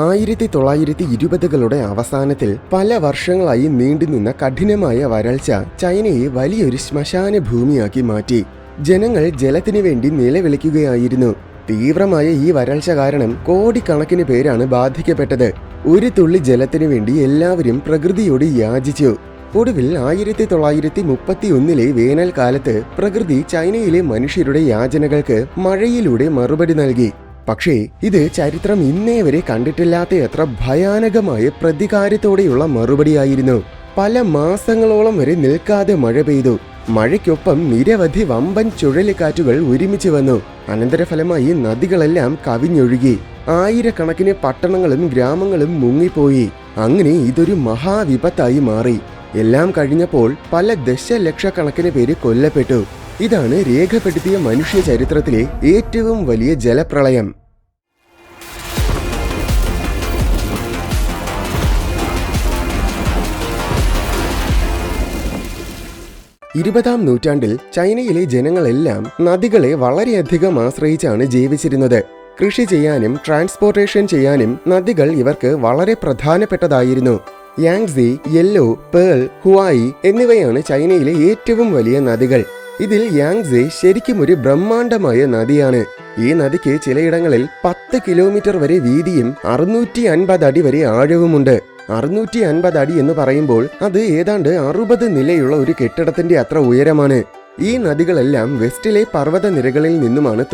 1920കളുടെ അവസാനത്തിൽ പല വർഷങ്ങളായി നീണ്ടുനിന്ന കഠിനമായ വരൾച്ച ചൈനയെ വലിയൊരു ശ്മശാന ഭൂമിയാക്കി മാറ്റി. ജനങ്ങൾ ജലത്തിനു വേണ്ടി നിലവിളിക്കുകയായിരുന്നു. തീവ്രമായ ഈ വരൾച്ച കാരണം കോടിക്കണക്കിന് പേരാണ് ബാധിക്കപ്പെട്ടത്. ഒരു തുള്ളി ജലത്തിനു വേണ്ടി എല്ലാവരും പ്രകൃതിയോട് യാചിച്ചു. ഒടുവിൽ 1931 വേനൽക്കാലത്ത് പ്രകൃതി ചൈനയിലെ മനുഷ്യരുടെ യാചനകൾക്ക് മഴയിലൂടെ മറുപടി നൽകി. പക്ഷേ ഇത് ചരിത്രം ഇന്നേ വരെ കണ്ടിട്ടില്ലാത്തയത്ര ഭയാനകമായ പ്രതികാരത്തോടെയുള്ള മറുപടിയായിരുന്നു. പല മാസങ്ങളോളം വരെ നിൽക്കാതെ മഴ പെയ്തു. മഴയ്ക്കൊപ്പം നിരവധി വമ്പൻ ചുഴലിക്കാറ്റുകൾ ഒരുമിച്ച് വന്നു. അനന്തരഫലമായി നദികളെല്ലാം കവിഞ്ഞൊഴുകി. ആയിരക്കണക്കിന് പട്ടണങ്ങളും ഗ്രാമങ്ങളും മുങ്ങിപ്പോയി. അങ്ങനെ ഇതൊരു മഹാവിപത്തായി മാറി. എല്ലാം കഴിഞ്ഞപ്പോൾ പല ദശലക്ഷക്കണക്കിന് പേര് കൊല്ലപ്പെട്ടു. ഇതാണ് രേഖപ്പെടുത്തിയ മനുഷ്യ ചരിത്രത്തിലെ ഏറ്റവും വലിയ ജലപ്രളയം. 20ാം നൂറ്റാണ്ടിൽ ചൈനയിലെ ജനങ്ങളെല്ലാം നദികളെ വളരെയധികം ആശ്രയിച്ചാണ് ജീവിച്ചിരുന്നത്. കൃഷി ചെയ്യാനും ട്രാൻസ്പോർട്ടേഷൻ ചെയ്യാനും നദികൾ ഇവർക്ക് വളരെ പ്രധാനപ്പെട്ടതായിരുന്നു. യാങ്സി, യെല്ലോ, പേൾ, ഹുവായി എന്നിവയാണ് ചൈനയിലെ ഏറ്റവും വലിയ നദികൾ. ഇതിൽ യാങ്സി ശരിക്കും ഒരു ബ്രഹ്മാണ്ഡമായ നദിയാണ്. ഈ നദിക്ക് ചിലയിടങ്ങളിൽ 10 കിലോമീറ്റർ വരെ വീതിയും 650 അടി വരെ ആഴവുമുണ്ട്. 650 അടി എന്ന് പറയുമ്പോൾ അത് ഏതാണ്ട് 60 നിലയുള്ള ഒരു കെട്ടിടത്തിന്റെ അത്ര ഉയരമാണ്. ഈ നദികളെല്ലാം വെസ്റ്റിലെ പർവ്വത നിരകളിൽ നിന്നുമാണ്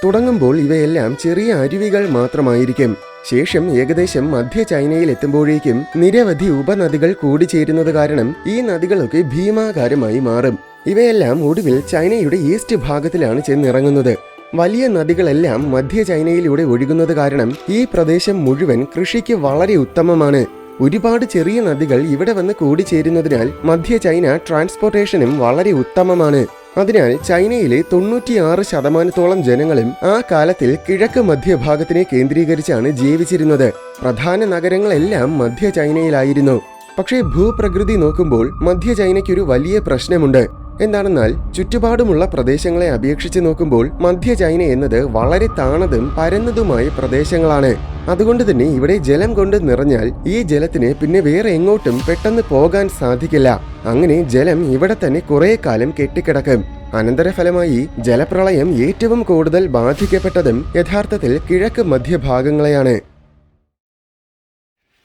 തുടങ്ങുമ്പോൾ ഇവയെല്ലാം ചെറിയ അരുവികൾ മാത്രമായിരിക്കും. ശേഷം ഏകദേശം മധ്യ ചൈനയിൽ എത്തുമ്പോഴേക്കും നിരവധി ഉപനദികൾ കൂടിച്ചേരുന്നത് കാരണം ഈ നദികളൊക്കെ ഭീമാകാരമായി മാറും. ഇവയെല്ലാം ഒടുവിൽ ചൈനയുടെ ഈസ്റ്റ് ഭാഗത്തിലാണ് ചെന്നിറങ്ങുന്നത്. വലിയ നദികളെല്ലാം മധ്യ ചൈനയിലൂടെ ഒഴുകുന്നത് കാരണം ഈ പ്രദേശം മുഴുവൻ കൃഷിക്ക് വളരെ ഉത്തമമാണ്. ഒരുപാട് ചെറിയ നദികൾ ഇവിടെ വന്ന് കൂടിച്ചേരുന്നതിനാൽ മധ്യ ചൈന ട്രാൻസ്പോർട്ടേഷനും വളരെ ഉത്തമമാണ്. അതിനാൽ ചൈനയിലെ 96% ജനങ്ങളും ആ കാലത്തിൽ കിഴക്ക് മധ്യഭാഗത്തിനെ കേന്ദ്രീകരിച്ചാണ് ജീവിച്ചിരുന്നത്. പ്രധാന നഗരങ്ങളെല്ലാം മധ്യ ചൈനയിലായിരുന്നു. പക്ഷേ ഭൂപ്രകൃതി നോക്കുമ്പോൾ മധ്യ ചൈനയ്ക്കൊരു വലിയ പ്രശ്നമുണ്ട്. എന്താണെന്നാൽ ചുറ്റുപാടുമുള്ള പ്രദേശങ്ങളെ അപേക്ഷിച്ച് നോക്കുമ്പോൾ മധ്യ ചൈന എന്നത് വളരെ താണതും പരന്നതുമായ പ്രദേശങ്ങളാണ്. അതുകൊണ്ട് തന്നെ ഇവിടെ ജലം കൊണ്ട് നിറഞ്ഞാൽ ഈ ജലത്തിന് പിന്നെ വേറെ എങ്ങോട്ടും പെട്ടെന്ന് പോകാൻ സാധിക്കില്ല. അങ്ങനെ ജലം ഇവിടെ തന്നെ കുറെ കാലം കെട്ടിക്കിടക്കും. അനന്തരഫലമായി ജലപ്രളയം ഏറ്റവും കൂടുതൽ ബാധിക്കപ്പെട്ടതും യഥാർത്ഥത്തിൽ കിഴക്ക് മധ്യഭാഗങ്ങളെയാണ്.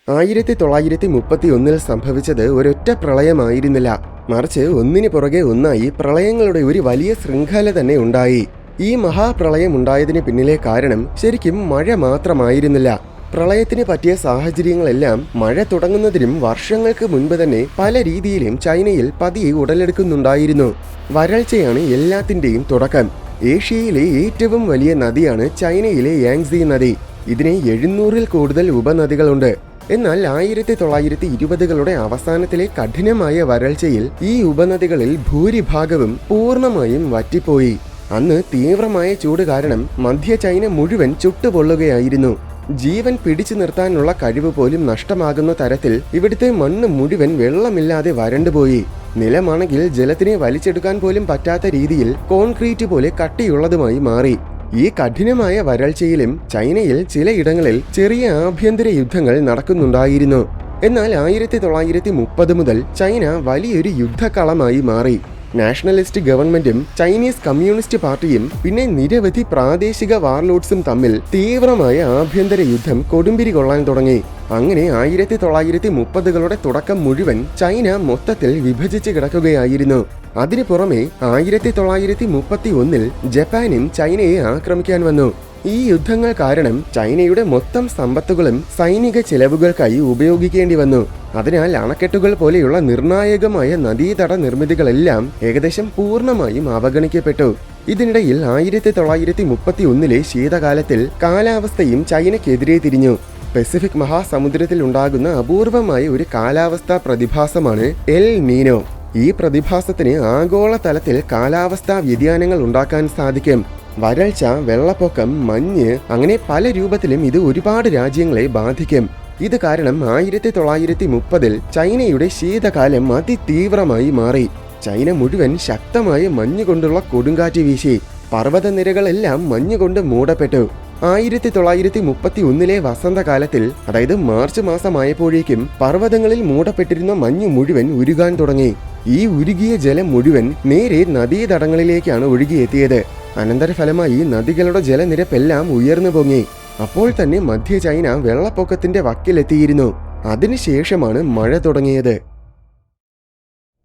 1931 സംഭവിച്ചത് ഒരൊറ്റ പ്രളയമായിരുന്നില്ല, മറിച്ച് ഒന്നിനു പുറകെ ഒന്നായി പ്രളയങ്ങളുടെ ഒരു വലിയ ശൃംഖല തന്നെ ഉണ്ടായി. ഈ മഹാപ്രളയം ഉണ്ടായതിന് പിന്നിലെ കാരണം ശരിക്കും മഴ മാത്രമായിരുന്നില്ല. പ്രളയത്തിന് പറ്റിയ സാഹചര്യങ്ങളെല്ലാം മഴ തുടങ്ങുന്നതിനും വർഷങ്ങൾക്ക് മുൻപ് തന്നെ പല രീതിയിലും ചൈനയിൽ പതിയെ ഉടലെടുക്കുന്നുണ്ടായിരുന്നു. വരൾച്ചയാണ് എല്ലാത്തിന്റെയും തുടക്കം. ഏഷ്യയിലെ ഏറ്റവും വലിയ നദിയാണ് ചൈനയിലെ യാങ്സി നദി. ഇതിന് 700-ൽ കൂടുതൽ ഉപനദികളുണ്ട്. എന്നാൽ 1920കളുടെ അവസാനത്തിലെ കഠിനമായ വരൾച്ചയിൽ ഈ ഉപനദികളിൽ ഭൂരിഭാഗവും പൂർണ്ണമായും വറ്റിപ്പോയി. അന്ന് തീവ്രമായ ചൂട് കാരണം മധ്യ ചൈന മുഴുവൻ ചുട്ടുപൊള്ളുകയായിരുന്നു. ജീവൻ പിടിച്ചു നിർത്താനുള്ള കഴിവ് പോലും നഷ്ടമാകുന്ന തരത്തിൽ ഇവിടുത്തെ മണ്ണ് മുഴുവൻ വെള്ളമില്ലാതെ വരണ്ടുപോയി. നിലമാണെങ്കിൽ ജലത്തിനെ വലിച്ചെടുക്കാൻ പോലും പറ്റാത്ത രീതിയിൽ കോൺക്രീറ്റ് പോലെ കട്ടിയുള്ളതുമായി മാറി. ഈ കഠിനമായ വരൾച്ചയിലും ചൈനയിൽ ചിലയിടങ്ങളിൽ ചെറിയ ആഭ്യന്തര യുദ്ധങ്ങൾ നടക്കുന്നുണ്ടായിരുന്നു. എന്നാൽ 1930 മുതൽ ചൈന വലിയൊരു യുദ്ധക്കളമായി മാറി. നാഷണലിസ്റ്റ് ഗവൺമെന്റും ചൈനീസ് കമ്മ്യൂണിസ്റ്റ് പാർട്ടിയും പിന്നെ നിരവധി പ്രാദേശിക വാർലോഡ്സും തമ്മിൽ തീവ്രമായ ആഭ്യന്തര യുദ്ധം കൊടുമ്പിരി കൊള്ളാൻ തുടങ്ങി. അങ്ങനെ 1930കളുടെ തുടക്കം മുഴുവൻ ചൈന മൊത്തത്തിൽ വിഭജിച്ച് കിടക്കുകയായിരുന്നു. അതിനു പുറമെ 1931 ജപ്പാനും ചൈനയെ ആക്രമിക്കാൻ വന്നു. ഈ യുദ്ധങ്ങൾ കാരണം ചൈനയുടെ മൊത്തം സമ്പത്തുകളും സൈനിക ചെലവുകൾക്കായി ഉപയോഗിക്കേണ്ടി വന്നു. അതിനാൽ അണക്കെട്ടുകൾ പോലെയുള്ള നിർണായകമായ നദീതട നിർമ്മിതികളെല്ലാം ഏകദേശം പൂർണ്ണമായും അവഗണിക്കപ്പെട്ടു. ഇതിനിടയിൽ 1931 ശീതകാലത്തിൽ കാലാവസ്ഥയും ചൈനയ്ക്കെതിരെ തിരിഞ്ഞു. പസഫിക് മഹാസമുദ്രത്തിൽ ഉണ്ടാകുന്ന അപൂർവമായ ഒരു കാലാവസ്ഥാ പ്രതിഭാസമാണ് എൽ നീനോ. ഈ പ്രതിഭാസത്തിന് ആഗോളതലത്തിൽ കാലാവസ്ഥാ വ്യതിയാനങ്ങൾ ഉണ്ടാക്കാൻ സാധിക്കും. വരൾച്ച, വെള്ളപ്പൊക്കം, മഞ്ഞ് അങ്ങനെ പല രൂപത്തിലും ഇത് ഒരുപാട് രാജ്യങ്ങളെ ബാധിക്കും. ഇത് കാരണം 1930 ചൈനയുടെ ശീതകാലം അതിതീവ്രമായി മാറി. ചൈന മുഴുവൻ ശക്തമായ മഞ്ഞുകൊണ്ടുള്ള കൊടുങ്കാറ്റ് വീശി. പർവ്വതനിരകളെല്ലാം മഞ്ഞുകൊണ്ട് മൂടപ്പെട്ടു. 1931 വസന്തകാലത്തിൽ, അതായത് മാർച്ച് മാസമായപ്പോഴേക്കും പർവ്വതങ്ങളിൽ മൂടപ്പെട്ടിരുന്ന മഞ്ഞ് മുഴുവൻ ഉരുകാൻ തുടങ്ങി. ഈ ഉരുകിയ ജലം മുഴുവൻ നേരെ നദീതടങ്ങളിലേക്കാണ് ഒഴുകിയെത്തിയത്. അനന്തരഫലമായി നദികളുടെ ജലനിരപ്പെല്ലാം ഉയർന്നു പൊങ്ങി. അപ്പോൾ തന്നെ മധ്യ ചൈന വെള്ളപ്പൊക്കത്തിന്റെ വക്കിലെത്തിയിരുന്നു. അതിനുശേഷമാണ് മഴ തുടങ്ങിയത്.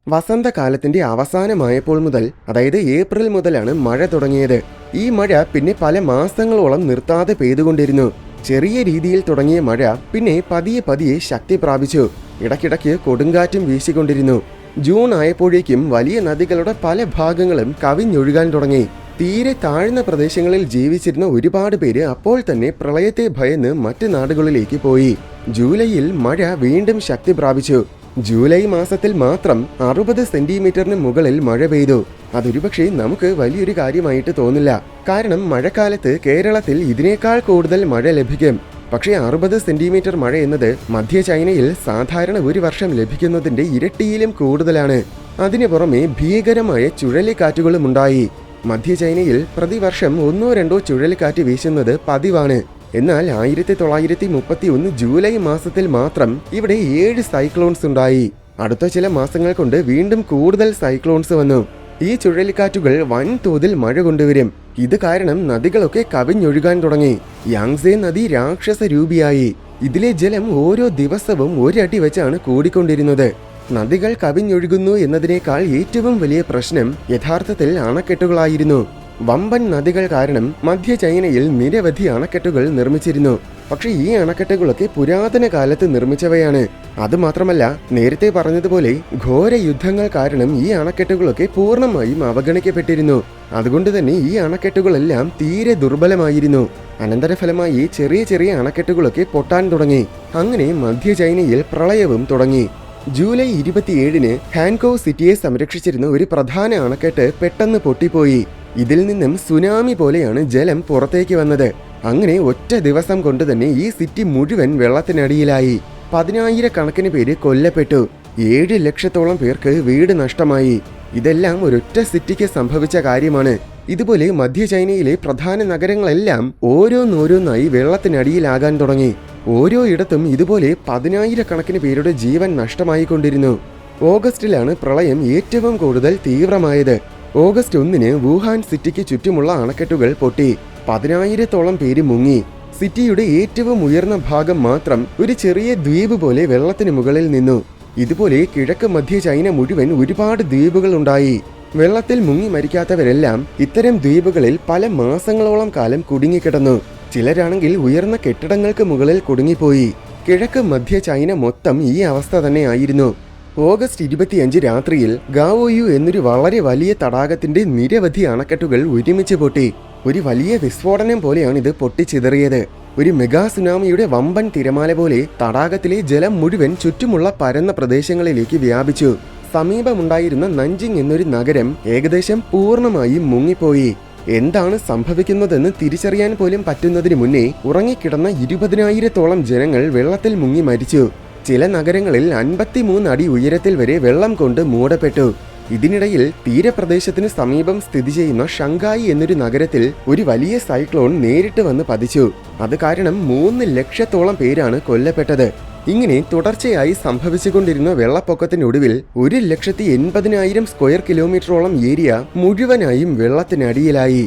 വസന്തകാലത്തിന്റെ അവസാനമായപ്പോൾ മുതൽ, അതായത് ഏപ്രിൽ മുതലാണ് മഴ തുടങ്ങിയത്. ഈ മഴ പിന്നെ പല മാസങ്ങളോളം നിർത്താതെ പെയ്തുകൊണ്ടിരുന്നു. ചെറിയ രീതിയിൽ തുടങ്ങിയ മഴ പിന്നെ പതിയെ പതിയെ ശക്തി പ്രാപിച്ചു. ഇടയ്ക്കിടയ്ക്ക് കൊടുങ്കാറ്റും വീശിക്കൊണ്ടിരുന്നു. ജൂൺ ആയപ്പോഴേക്കും വലിയ നദികളുടെ പല ഭാഗങ്ങളും കവിഞ്ഞൊഴുകാൻ തുടങ്ങി. തീരെ താഴ്ന്ന പ്രദേശങ്ങളിൽ ജീവിച്ചിരുന്ന ഒരുപാട് പേര് അപ്പോൾ തന്നെ പ്രളയത്തെ ഭയന്ന് മറ്റ് നാടുകളിലേക്ക് പോയി. ജൂലൈയിൽ മഴ വീണ്ടും ശക്തി പ്രാപിച്ചു. ജൂലൈ മാസത്തിൽ മാത്രം 60 സെന്റിമീറ്ററിന് മുകളിൽ മഴ പെയ്തു. അതൊരുപക്ഷെ നമുക്ക് വലിയൊരു കാര്യമായിട്ട് തോന്നില്ല. കാരണം മഴക്കാലത്ത് കേരളത്തിൽ ഇതിനേക്കാൾ കൂടുതൽ മഴ ലഭിക്കും. പക്ഷേ 60 സെന്റിമീറ്റർ മഴ എന്നത് മധ്യ ചൈനയിൽ സാധാരണ ഒരു വർഷം ലഭിക്കുന്നതിന്റെ ഇരട്ടിയിലും കൂടുതലാണ്. അതിനു പുറമെ ഭീകരമായ ചുഴലിക്കാറ്റുകളും ഉണ്ടായി. മധ്യ ചൈനയിൽ പ്രതിവർഷം 1-2 ചുഴലിക്കാറ്റ് വീശുന്നത് പതിവാണ്. എന്നാൽ 1931 ജൂലൈ മാസത്തിൽ മാത്രം ഇവിടെ 7 സൈക്ലോൺസ് ഉണ്ടായി. അടുത്ത ചില മാസങ്ങൾ കൊണ്ട് വീണ്ടും കൂടുതൽ സൈക്ലോൺസ് വന്നു. ഈ ചുഴലിക്കാറ്റുകൾ വൻതോതിൽ മഴ കൊണ്ടുവരും. ഇത് കാരണം നദികളൊക്കെ കവിഞ്ഞൊഴുകാൻ തുടങ്ങി. യാങ്സേ നദി രാക്ഷസ രൂപിയായി. ഇതിലെ ജലം ഓരോ ദിവസവും ഒരടി വെച്ചാണ് കൂടിക്കൊണ്ടിരുന്നത്. നദികൾ കവിഞ്ഞൊഴുകുന്നു എന്നതിനേക്കാൾ ഏറ്റവും വലിയ പ്രശ്നം യഥാർത്ഥത്തിൽ അണക്കെട്ടുകളായിരുന്നു. വമ്പൻ നദികൾ കാരണം മധ്യ ചൈനയിൽ നിരവധി അണക്കെട്ടുകൾ നിർമ്മിച്ചിരുന്നു. പക്ഷെ ഈ അണക്കെട്ടുകളൊക്കെ പുരാതന കാലത്ത് നിർമ്മിച്ചവയാണ്. അതുമാത്രമല്ല, നേരത്തെ പറഞ്ഞതുപോലെ ഘോര യുദ്ധങ്ങൾ കാരണം ഈ അണക്കെട്ടുകളൊക്കെ പൂർണ്ണമായും അവഗണിക്കപ്പെട്ടിരുന്നു. അതുകൊണ്ട് തന്നെ ഈ അണക്കെട്ടുകളെല്ലാം തീരെ ദുർബലമായിരുന്നു. അനന്തരഫലമായി ചെറിയ ചെറിയ അണക്കെട്ടുകളൊക്കെ പൊട്ടാൻ തുടങ്ങി. അങ്ങനെ മധ്യ ചൈനയിൽ പ്രളയവും തുടങ്ങി. ജൂലൈ 27-ന് ഹാൻകോ സിറ്റിയെ സംരക്ഷിച്ചിരുന്ന ഒരു പ്രധാന അണക്കെട്ട് പെട്ടെന്ന് പൊട്ടിപ്പോയി. ഇതിൽ നിന്നും സുനാമി പോലെയാണ് ജലം പുറത്തേക്ക് വന്നത്. അങ്ങനെ ഒറ്റ ദിവസം കൊണ്ട് തന്നെ ഈ സിറ്റി മുഴുവൻ വെള്ളത്തിനടിയിലായി. 10,000 പേര് കൊല്ലപ്പെട്ടു. 7 ലക്ഷത്തോളം പേർക്ക് വീട് നഷ്ടമായി. ഇതെല്ലാം ഒരൊറ്റ സിറ്റിക്ക് സംഭവിച്ച കാര്യമാണ്. ഇതുപോലെ മധ്യ ചൈനയിലെ പ്രധാന നഗരങ്ങളെല്ലാം ഓരോന്നോരോന്നായി വെള്ളത്തിനടിയിലാകാൻ തുടങ്ങി. ഓരോ ഇടത്തും ഇതുപോലെ 10,000 പേരുടെ ജീവൻ നഷ്ടമായിക്കൊണ്ടിരുന്നു. ഓഗസ്റ്റിലാണ് പ്രളയം ഏറ്റവും കൂടുതൽ തീവ്രമായത്. ഓഗസ്റ്റ് 1-ന് വുഹാൻ സിറ്റിക്ക് ചുറ്റുമുള്ള അണക്കെട്ടുകൾ പൊട്ടി. 10,000-ഓളം പേര് മുങ്ങി. സിറ്റിയുടെ ഏറ്റവും ഉയർന്ന ഭാഗം മാത്രം ഒരു ചെറിയ ദ്വീപ് പോലെ വെള്ളത്തിന് മുകളിൽ നിന്നു. ഇതുപോലെ കിഴക്ക് മധ്യ ചൈന മുഴുവൻ ഒരുപാട് ദ്വീപുകൾ ഉണ്ടായി. വെള്ളത്തിൽ മുങ്ങി മരിക്കാത്തവരെല്ലാം ഇത്തരം ദ്വീപുകളിൽ പല മാസങ്ങളോളം കാലം കുടുങ്ങിക്കിടന്നു. ചിലരാണെങ്കിൽ ഉയർന്ന കെട്ടിടങ്ങൾക്ക് മുകളിൽ കുടുങ്ങിപ്പോയി. കിഴക്ക് മധ്യ ചൈന മൊത്തം ഈ അവസ്ഥ തന്നെയായിരുന്നു. ഓഗസ്റ്റ് 25 രാത്രിയിൽ ഗാവോയു എന്നൊരു വളരെ വലിയ തടാകത്തിന്റെ നിരവധി അണക്കെട്ടുകൾ ഒരുമിച്ച് പൊട്ടി. ഒരു വലിയ വിസ്ഫോടനം പോലെയാണ് ഇത് പൊട്ടിച്ചിതറിയത്. ഒരു മെഗാ സുനാമിയുടെ വമ്പൻ തിരമാല പോലെ തടാകത്തിലെ ജലം മുഴുവൻ ചുറ്റുമുള്ള പരന്ന പ്രദേശങ്ങളിലേക്ക് വ്യാപിച്ചു. സമീപമുണ്ടായിരുന്ന നഞ്ചിങ് എന്നൊരു നഗരം ഏകദേശം പൂർണ്ണമായും മുങ്ങിപ്പോയി. എന്താണ് സംഭവിക്കുന്നതെന്ന് തിരിച്ചറിയാൻ പോലും പറ്റുന്നതിന് മുന്നേ ഉറങ്ങിക്കിടന്ന 20,000-ഓളം ജനങ്ങൾ വെള്ളത്തിൽ മുങ്ങി മരിച്ചു. ചില നഗരങ്ങളിൽ 53 അടി ഉയരത്തിൽ വരെ വെള്ളം കൊണ്ട് മൂടപ്പെട്ടു. ഇതിനിടയിൽ തീരപ്രദേശത്തിന് സമീപം സ്ഥിതി ചെയ്യുന്ന ഷങ്കായി എന്നൊരു നഗരത്തിൽ ഒരു വലിയ സൈക്ലോൺ നേരിട്ട് വന്ന് പതിച്ചു. അത് കാരണം 3 ലക്ഷത്തോളം പേരാണ് കൊല്ലപ്പെട്ടത്. ഇങ്ങനെ തുടർച്ചയായി സംഭവിച്ചുകൊണ്ടിരുന്ന വെള്ളപ്പൊക്കത്തിനൊടുവിൽ 1,80,000 സ്ക്വയർ കിലോമീറ്ററോളം ഏരിയ മുഴുവനായും വെള്ളത്തിനടിയിലായി.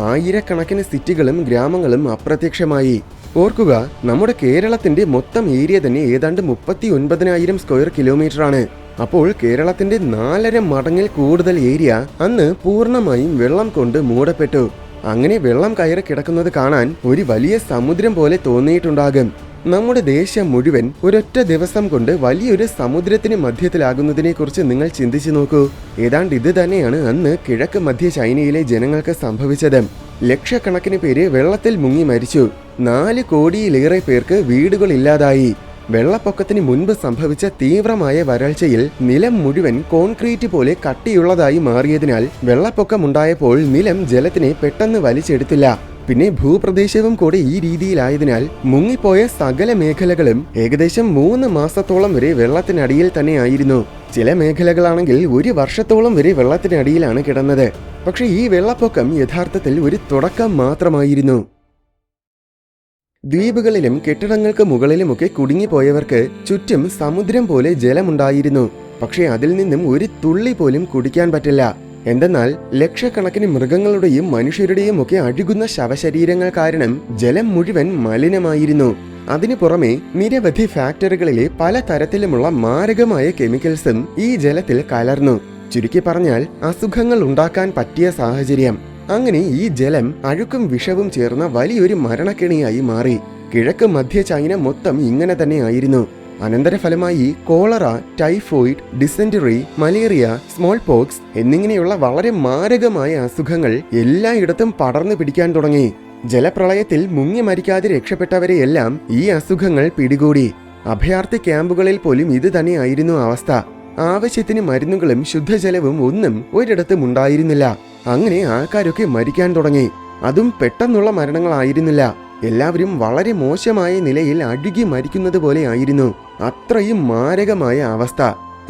ആയിരക്കണക്കിന് സിറ്റികളും ഗ്രാമങ്ങളും അപ്രത്യക്ഷമായി. ഓർക്കുക, നമ്മുടെ കേരളത്തിന്റെ മൊത്തം ഏരിയ തന്നെ ഏതാണ്ട് 39,000 സ്ക്വയർ കിലോമീറ്ററാണ്. അപ്പോൾ കേരളത്തിന്റെ 4.5 മടങ്ങിൽ കൂടുതൽ ഏരിയ അന്ന് പൂർണ്ണമായും വെള്ളം കൊണ്ട് മൂടപ്പെട്ടു. അങ്ങനെ വെള്ളം കയറി കിടക്കുന്നത് കാണാൻ ഒരു വലിയ സമുദ്രം പോലെ തോന്നിയിട്ടുണ്ടാകും. നമ്മുടെ ദേശം മുഴുവൻ ഒരൊറ്റ ദിവസം കൊണ്ട് വലിയൊരു സമുദ്രത്തിന് മധ്യത്തിലാകുന്നതിനെ കുറിച്ച് നിങ്ങൾ ചിന്തിച്ചു നോക്കൂ. ഏതാണ്ട് ഇത് തന്നെയാണ് അന്ന് കിഴക്ക് മധ്യ ചൈനയിലെ ജനങ്ങൾക്ക് സംഭവിച്ചത്. ലക്ഷക്കണക്കിന് പേര് വെള്ളത്തിൽ മുങ്ങി മരിച്ചു. 4 കോടിയിലേറെ പേർക്ക് വീടുകളില്ലാതായി. വെള്ളപ്പൊക്കത്തിന് മുൻപ് സംഭവിച്ച തീവ്രമായ വരൾച്ചയിൽ നിലം മുഴുവൻ കോൺക്രീറ്റ് പോലെ കട്ടിയുള്ളതായി മാറിയതിനാൽ വെള്ളപ്പൊക്കമുണ്ടായപ്പോൾ നിലം ജലത്തിനെ പെട്ടെന്ന് വലിച്ചെടുത്തില്ല. പിന്നെ ഭൂപ്രദേശവും കൂടെ ഈ രീതിയിലായതിനാൽ മുങ്ങിപ്പോയ സകല മേഖലകളും ഏകദേശം 3 മാസത്തോളം വരെ വെള്ളത്തിനടിയിൽ തന്നെയായിരുന്നു. ചില മേഖലകളാണെങ്കിൽ 1 വർഷത്തോളം വരെ വെള്ളത്തിനടിയിലാണ് കിടന്നത്. പക്ഷേ ഈ വെള്ളപ്പൊക്കം യഥാർത്ഥത്തിൽ ഒരു തുടക്കം മാത്രമായിരുന്നു. ദ്വീപുകളിലും കെട്ടിടങ്ങൾക്ക് മുകളിലുമൊക്കെ കുടുങ്ങിപ്പോയവർക്ക് ചുറ്റും സമുദ്രം പോലെ ജലമുണ്ടായിരുന്നു. പക്ഷേ അതിൽ നിന്നും ഒരു തുള്ളി പോലും കുടിക്കാൻ പറ്റില്ല. എന്തെന്നാൽ ലക്ഷക്കണക്കിന് മൃഗങ്ങളുടെയും മനുഷ്യരുടെയും ഒക്കെ അഴുകുന്ന ശവശരീരങ്ങൾ കാരണം ജലം മുഴുവൻ മലിനമായിരുന്നു. അതിനു പുറമെ നിരവധി ഫാക്ടറികളിലെ പല തരത്തിലുമുള്ള മാരകമായ കെമിക്കൽസും ഈ ജലത്തിൽ കലർന്നു. ചുരുക്കി പറഞ്ഞാൽ അസുഖങ്ങൾ ഉണ്ടാക്കാൻ പറ്റിയ സാഹചര്യം. അങ്ങനെ ഈ ജലം അഴുക്കും വിഷവും ചേർന്ന വലിയൊരു മരണക്കെണിയായി മാറി. കിഴക്ക് മധ്യ ചൈന മൊത്തം ഇങ്ങനെ തന്നെ ആയിരുന്നു. അനന്തരഫലമായി cholera, typhoid, dysentery, malaria, smallpox എന്നിങ്ങനെയുള്ള വളരെ മാരകമായ അസുഖങ്ങൾ എല്ലായിടത്തും പടർന്നു പിടിക്കാൻ തുടങ്ങി. ജലപ്രളയത്തിൽ മുങ്ങി മരിക്കാതെ രക്ഷപ്പെട്ടവരെയെല്ലാം ഈ അസുഖങ്ങൾ പിടികൂടി. അഭയാർത്ഥി ക്യാമ്പുകളിൽ പോലും ഇത് തന്നെയായിരുന്നു അവസ്ഥ. ആവശ്യത്തിന് മരുന്നുകളും ശുദ്ധജലവും ഒന്നും ഒരിടത്തും ഉണ്ടായിരുന്നില്ല. അങ്ങനെ ആൾക്കാരൊക്കെ മരിക്കാൻ തുടങ്ങി. അതും പെട്ടെന്നുള്ള മരണങ്ങളായിരുന്നില്ല. എല്ലാവരും വളരെ മോശമായ നിലയിൽ അഴുകി മരിക്കുന്നത് പോലെ ആയിരുന്നു. അത്രയും മാരകമായ അവസ്ഥ.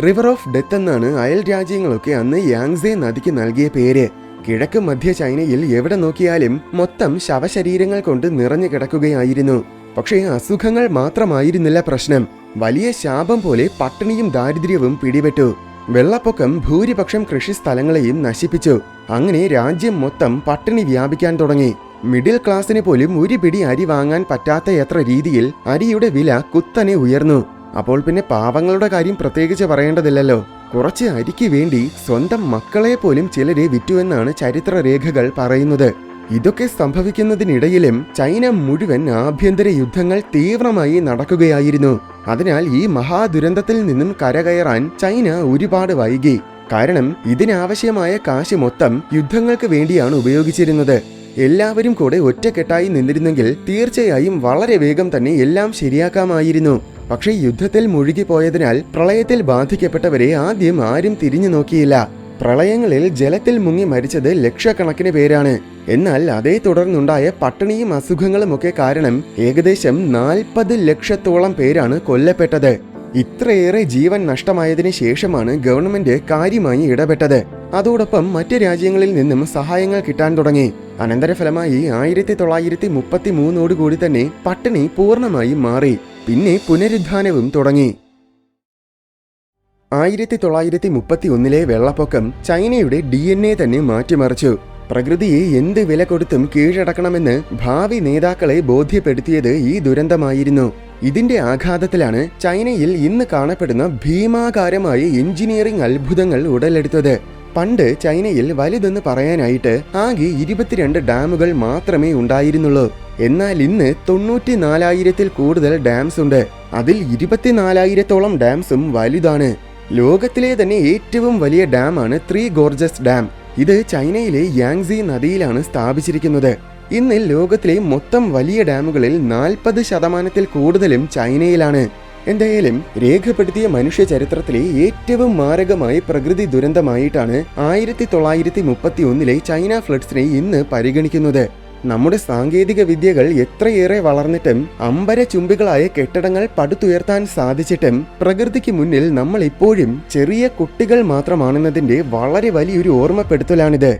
റിവർ ഓഫ് ഡെത്ത് എന്നാണ് അയൽ രാജ്യങ്ങളൊക്കെ അന്ന് യാങ്സേ നദിക്ക് നൽകിയ പേര്. കിഴക്ക് മധ്യ ചൈനയിൽ എവിടെ നോക്കിയാലും മൊത്തം ശവശരീരങ്ങൾ കൊണ്ട് നിറഞ്ഞു കിടക്കുകയായിരുന്നു. പക്ഷേ അസുഖങ്ങൾ മാത്രമായിരുന്നില്ല പ്രശ്നം. വലിയ ശാപം പോലെ പട്ടിണിയും ദാരിദ്ര്യവും പിടിപെട്ടു. വെള്ളപ്പൊക്കം ഭൂരിപക്ഷം കൃഷിസ്ഥലങ്ങളെയും നശിപ്പിച്ചു. അങ്ങനെ രാജ്യം മൊത്തം പട്ടിണി വ്യാപിക്കാൻ തുടങ്ങി. മിഡിൽ ക്ലാസ്സിന് പോലും ഒരു പിടി അരി വാങ്ങാൻ പറ്റാത്തയത്ര രീതിയിൽ അരിയുടെ വില കുത്തനെ ഉയർന്നു. അപ്പോൾ പിന്നെ പാവങ്ങളുടെ കാര്യം പ്രത്യേകിച്ച് പറയേണ്ടതില്ലല്ലോ. കുറച്ച് അരിക്ക് വേണ്ടി സ്വന്തം മക്കളെ പോലും ചിലരെ വിറ്റുവെന്നാണ് ചരിത്രരേഖകൾ പറയുന്നത്. ഇതൊക്കെ സംഭവിക്കുന്നതിനിടയിലും ചൈന മുഴുവൻ ആഭ്യന്തര യുദ്ധങ്ങൾ തീവ്രമായി നടക്കുകയായിരുന്നു. അതിനാൽ ഈ മഹാദുരന്തത്തിൽ നിന്നും കരകയറാൻ ചൈന ഒരുപാട് വൈകി. കാരണം ഇതിനാവശ്യമായ കാശ് മൊത്തം യുദ്ധങ്ങൾക്ക് വേണ്ടിയാണ് ഉപയോഗിച്ചിരുന്നത്. എല്ലാവരും കൂടെ ഒറ്റക്കെട്ടായി നിന്നിരുന്നെങ്കിൽ തീർച്ചയായും വളരെ വേഗം തന്നെ എല്ലാം ശരിയാക്കാമായിരുന്നു. പക്ഷേ യുദ്ധത്തിൽ മുഴുകിപ്പോയതിനാൽ പ്രളയത്തിൽ ബാധിക്കപ്പെട്ടവരെ ആദ്യം ആരും തിരിഞ്ഞു നോക്കിയില്ല. പ്രളയങ്ങളിൽ ജലത്തിൽ മുങ്ങി മരിച്ചത് ലക്ഷക്കണക്കിന് പേരാണ്. എന്നാൽ അതേ തുടർന്നുണ്ടായ പട്ടിണിയും അസുഖങ്ങളും ഒക്കെ കാരണം ഏകദേശം 40 ലക്ഷത്തോളം പേരാണ് കൊല്ലപ്പെട്ടത്. ഇത്രയേറെ ജീവൻ നഷ്ടമായതിനു ശേഷമാണ് ഗവൺമെന്റ് കാര്യമായി ഇടപെട്ടത്. അതോടൊപ്പം മറ്റ് രാജ്യങ്ങളിൽ നിന്നും സഹായങ്ങൾ കിട്ടാൻ തുടങ്ങി. അനന്തരഫലമായി 1933 തന്നെ പട്ടിണി പൂർണ്ണമായും മാറി. പിന്നെ പുനരുദ്ധാനവും തുടങ്ങി. 1931 വെള്ളപ്പൊക്കം ചൈനയുടെ DNA തന്നെ മാറ്റിമറിച്ചു. പ്രകൃതിയെ എന്ത് വില കൊടുത്തും കീഴടക്കണമെന്ന് ഭാവി നേതാക്കളെ ബോധ്യപ്പെടുത്തിയത് ഈ ദുരന്തമായിരുന്നു. ഇതിന്റെ ആഘാതത്തിലാണ് ചൈനയിൽ ഇന്ന് കാണപ്പെടുന്ന ഭീമാകാരമായ എഞ്ചിനീയറിംഗ് അത്ഭുതങ്ങൾ ഉടലെടുത്തത്. പണ്ട് ചൈനയിൽ വലുതെന്ന് പറയാനായിട്ട് ആകെ 22 ഡാമുകൾ മാത്രമേ ഉണ്ടായിരുന്നുള്ളൂ. എന്നാൽ ഇന്ന് 94,000-ൽ കൂടുതൽ ഡാംസ് ഉണ്ട്. അതിൽ 24,000-ഓളം ഡാംസും വലുതാണ്. ലോകത്തിലെ തന്നെ ഏറ്റവും വലിയ ഡാമാണ് ത്രീ ഗോർജസ് ഡാം. ഇത് ചൈനയിലെ യാങ്സി നദിയിലാണ് സ്ഥാപിച്ചിരിക്കുന്നത്. ഇന്ന് ലോകത്തിലെ മൊത്തം വലിയ ഡാമുകളിൽ 40% കൂടുതലും ചൈനയിലാണ്. എന്തായാലും രേഖപ്പെടുത്തിയ മനുഷ്യ ചരിത്രത്തിലെ ഏറ്റവും മാരകമായ പ്രകൃതി ദുരന്തമായിട്ടാണ് 1931 ചൈന ഫ്ലഡ്സിനെ ഇന്ന് പരിഗണിക്കുന്നത്. നമ്മുടെ സാങ്കേതിക വിദ്യകൾ എത്രയേറെ വളർന്നിട്ടും അമ്പരചുംബികളായ കെട്ടിടങ്ങൾ പടുത്തുയർത്താൻ സാധിച്ചിട്ടും പ്രകൃതിക്ക് മുന്നിൽ നമ്മൾ ഇപ്പോഴും ചെറിയ കുട്ടികൾ മാത്രമാണെന്നതിന്റെ വളരെ വലിയൊരു ഓർമ്മപ്പെടുത്തലാണിത്.